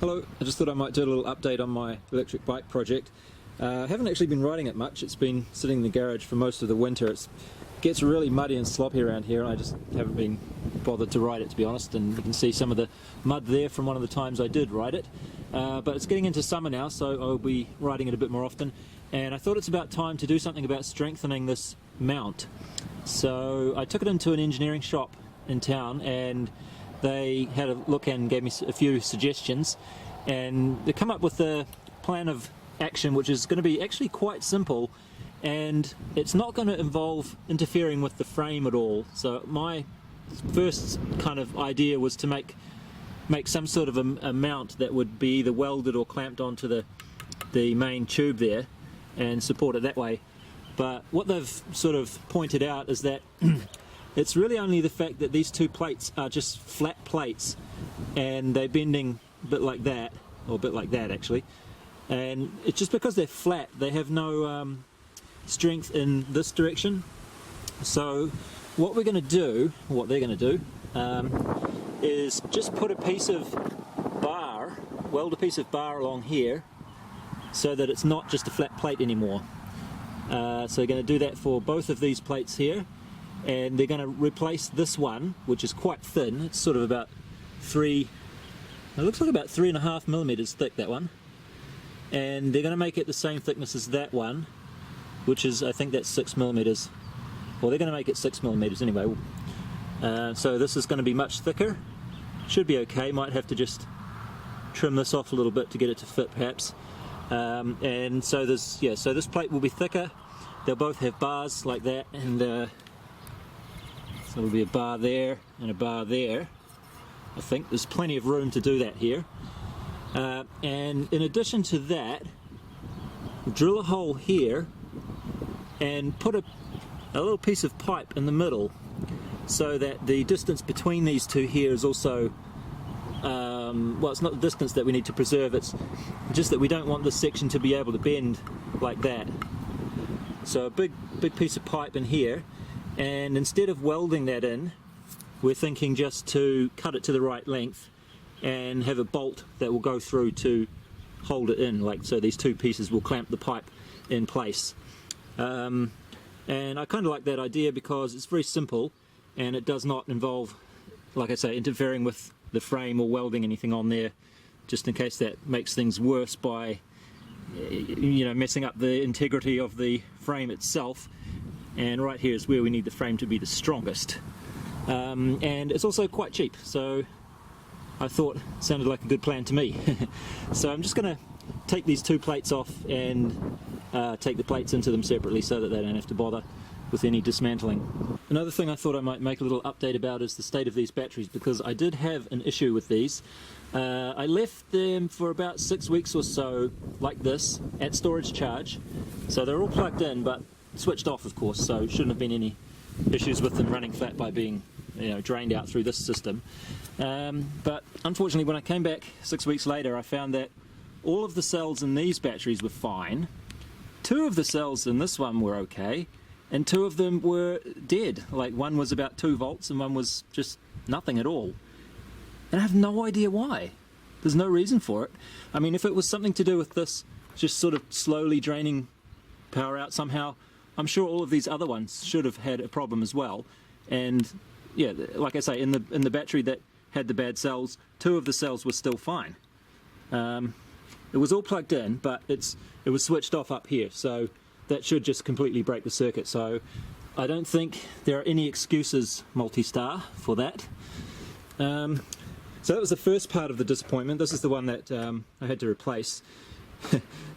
Hello, I just thought I might do a little update on my electric bike project. I haven't actually been riding it much. It's been sitting in the garage for most of the winter. It gets really muddy and sloppy around here, and I just haven't been bothered to ride it, to be honest. And you can see some of the mud there from one of the times I did ride it. But it's getting into summer now, so I'll be riding it a bit more often. And I thought it's about time to do something about strengthening this mount. So I took it into an engineering shop in town, and they had a look and gave me a few suggestions, and they come up with a plan of action which is going to be actually quite simple, and it's not going to involve interfering with the frame at all. So my first kind of idea was to make some sort of a mount that would be either welded or clamped onto the main tube there and support it that way. But what they've sort of pointed out is that it's really only the fact that these two plates are just flat plates and they're bending a bit like that, or a bit like that actually, and it's just because they're flat, they have no strength in this direction. So what we're going to do, what they're going to do, is just put a piece of bar, weld a piece of bar along here so that it's not just a flat plate anymore. So we're going to do that for both of these plates here. And they're going to replace this one, which is quite thin. It's sort of about it looks like about 3.5 millimeters thick, that one. And they're going to make it the same thickness as that one, which is, I think that's 6 millimeters. Well, they're going to make it 6 millimeters anyway. So this is going to be much thicker. Should be okay. Might have to just trim this off a little bit to get it to fit, perhaps. And so this plate will be thicker. They'll both have bars like that, and so there'll be a bar there and a bar there. I think there's plenty of room to do that here. And in addition to that, we'll drill a hole here and put a little piece of pipe in the middle so that the distance between these two here is also, well, it's not the distance that we need to preserve, it's just that we don't want this section to be able to bend like that. So a big piece of pipe in here. And instead of welding that in, we're thinking just to cut it to the right length and have a bolt that will go through to hold it in, like so these two pieces will clamp the pipe in place. And I kind of like that idea because it's very simple and it does not involve, like I say, interfering with the frame or welding anything on there, just in case that makes things worse by messing up the integrity of the frame itself. And right here is where we need the frame to be the strongest. And it's also quite cheap, so I thought it sounded like a good plan to me. So I'm just going to take these two plates off and take the plates into them separately so that they don't have to bother with any dismantling. Another thing I thought I might make a little update about is the state of these batteries, because I did have an issue with these. I left them for about 6 weeks or so like this at storage charge, so they're all plugged in but switched off, of course, so shouldn't have been any issues with them running flat by being drained out through this system. But unfortunately, when I came back 6 weeks later, I found that all of the cells in these batteries were fine. 2 of the cells in this one were okay, and 2 of them were dead. Like, one was about 2 volts and one was just nothing at all. And I have no idea why. There's no reason for it. I mean, if it was something to do with this just sort of slowly draining power out somehow, I'm sure all of these other ones should have had a problem as well. And yeah, like I say, in the battery that had the bad cells, 2 of the cells were still fine. It was all plugged in, but it was switched off up here, so that should just completely break the circuit. So I don't think there are any excuses, Multistar, for that. So that was the first part of the disappointment. This is the one that I had to replace.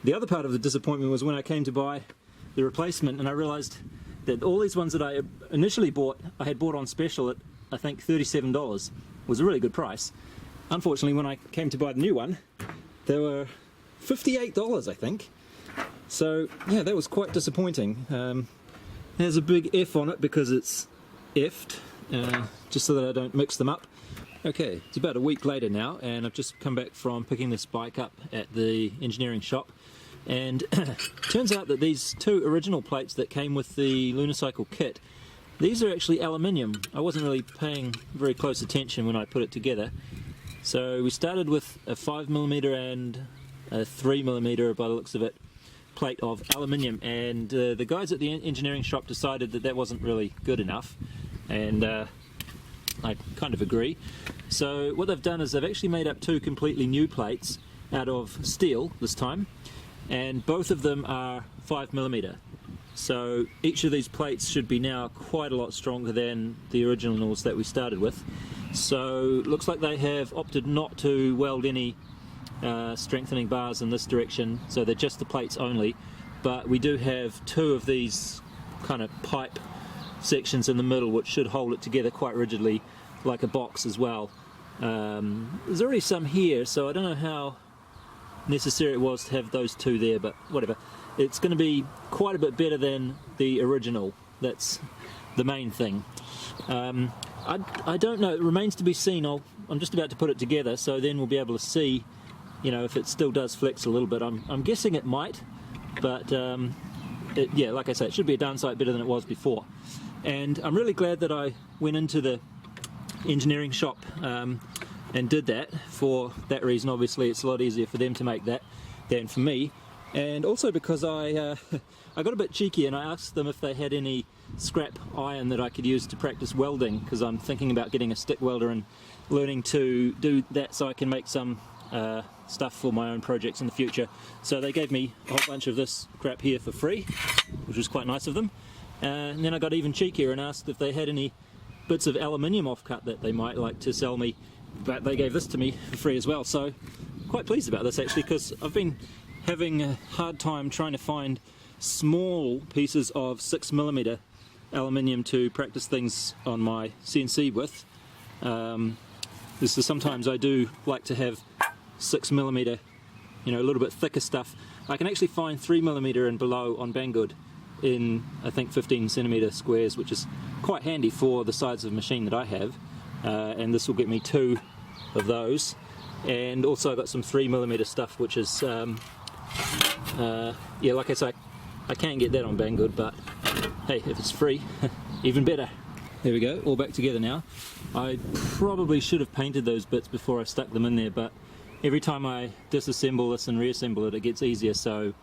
The other part of the disappointment was when I came to buy the replacement, and I realized that all these ones that I initially bought, I had bought on special at, I think, $37. It was a really good price. Unfortunately, when I came to buy the new one, they were $58, I think. So yeah, that was quite disappointing. There's a big F on it because it's F'd, just so that I don't mix them up. Okay, it's about a week later now, and I've just come back from picking this bike up at the engineering shop. And turns out that these 2 original plates that came with the Lunicycle kit, these are actually aluminium. I wasn't really paying very close attention when I put it together. So we started with a 5mm and a 3mm, by the looks of it, plate of aluminium, and the guys at the engineering shop decided that that wasn't really good enough, and I kind of agree. So what they've done is they've actually made up two completely new plates out of steel this time, and both of them are 5mm. So each of these plates should be now quite a lot stronger than the originals that we started with. So it looks like they have opted not to weld any strengthening bars in this direction, so they're just the plates only, but we do have two of these kind of pipe sections in the middle which should hold it together quite rigidly like a box as well. There's already some here, so I don't know how necessary it was to have those two there, but whatever. It's going to be quite a bit better than the original. That's the main thing. I don't know, it remains to be seen. I'm just about to put it together, so then we'll be able to see, you know, if it still does flex a little bit. I'm guessing it might, but yeah, like I say, it should be a darn sight better than it was before. And I'm really glad that I went into the engineering shop and did that for that reason. Obviously it's a lot easier for them to make that than for me, and also because I got a bit cheeky and I asked them if they had any scrap iron that I could use to practice welding, because I'm thinking about getting a stick welder and learning to do that so I can make some stuff for my own projects in the future. So they gave me a whole bunch of this crap here for free, which was quite nice of them. And then I got even cheekier and asked if they had any bits of aluminium offcut that they might like to sell me, but they gave this to me for free as well. So quite pleased about this actually, because I've been having a hard time trying to find small pieces of 6mm aluminium to practice things on my CNC with. This is sometimes I do like to have 6mm, you know, a little bit thicker stuff. I can actually find 3mm and below on Banggood in I think 15cm squares, which is quite handy for the size of machine that I have, and this will get me two of those. And also I got some 3mm stuff, which is yeah, like I say, I can't get that on Banggood, but hey, if it's free, even better. There we go, all back together now. I probably should have painted those bits before I stuck them in there, but every time I disassemble this and reassemble it, it gets easier, so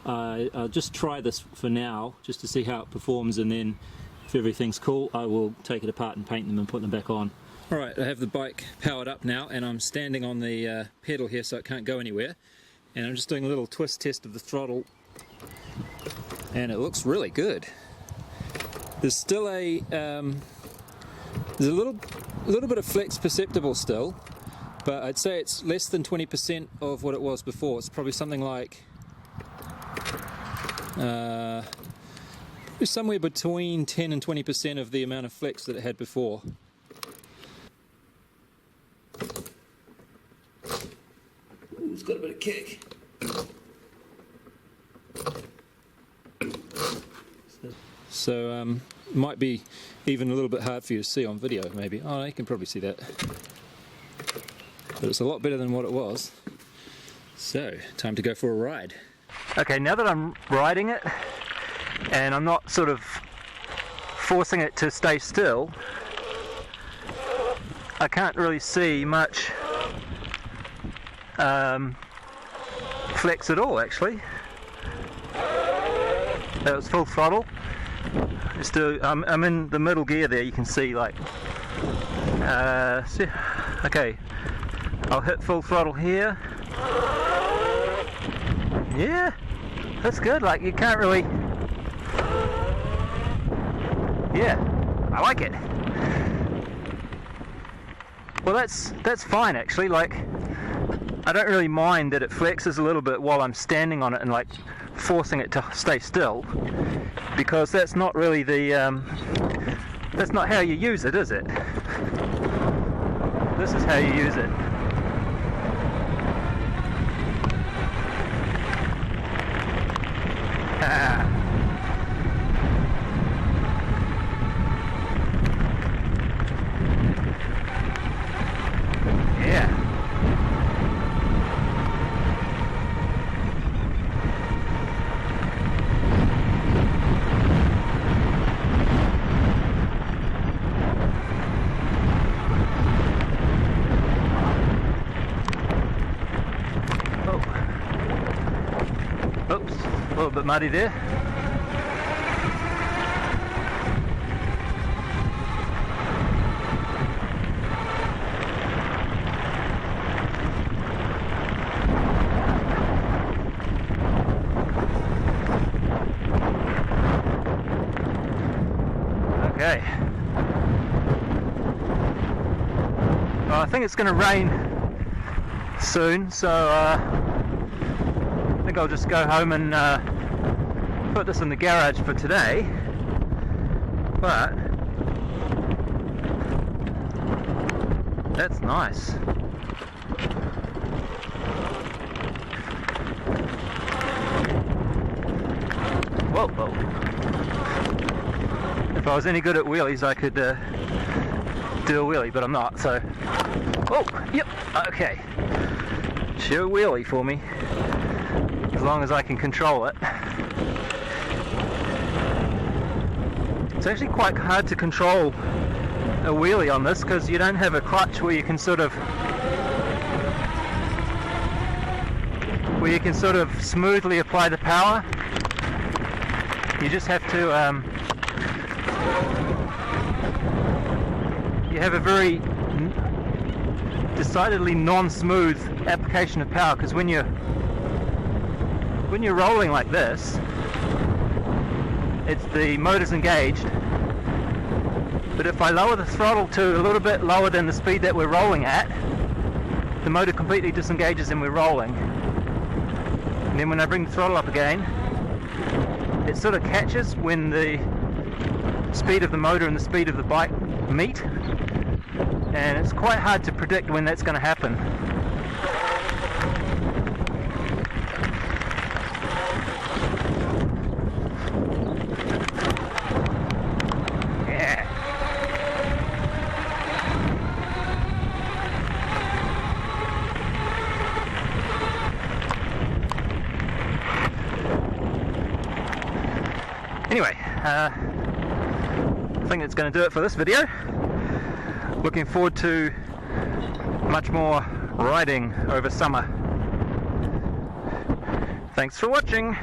I'll just try this for now, just to see how it performs, and then if everything's cool, I will take it apart and paint them and put them back on. Alright, I have the bike powered up now, and I'm standing on the pedal here so it can't go anywhere, and I'm just doing a little twist test of the throttle, and it looks really good. There's still a there's a little bit of flex perceptible still, but I'd say it's less than 20% of what it was before. It's probably something like somewhere between 10 and 20% of the amount of flex that it had before. Ooh, it's got a bit of kick. So it might be even a little bit hard for you to see on video, maybe. Oh, you can probably see that. But it's a lot better than what it was. So, time to go for a ride. Okay, now that I'm riding it, and I'm not sort of forcing it to stay still, I can't really see much flex at all, actually. That was full throttle. I'm in the middle gear there, you can see, like, okay, I'll hit full throttle here. Yeah, that's good, like, you can't really, yeah, I like it. Well, that's fine actually, like, I don't really mind that it flexes a little bit while I'm standing on it and like forcing it to stay still, because that's not really the that's not how you use it, is it? This is how you use it. Yeah. Oops, a little bit muddy there. Okay. Well, I think it's going to rain soon, so I think I'll just go home and put this in the garage for today. But that's nice. Whoa, whoa. If I was any good at wheelies, I could do a wheelie, but I'm not, so... Oh, yep, okay. Show wheelie for me, as long as I can control it. It's actually quite hard to control a wheelie on this, because you don't have a clutch where you can sort of smoothly apply the power. You just have to you have a very decidedly non-smooth application of power, because when you're rolling like this, the motor's engaged, but if I lower the throttle to a little bit lower than the speed that we're rolling at, the motor completely disengages and we're rolling. And then when I bring the throttle up again, it sort of catches when the speed of the motor and the speed of the bike meet, and it's quite hard to predict when that's going to happen. Yeah. Anyway, I think that's going to do it for this video. Looking forward to much more riding over summer. Thanks for watching.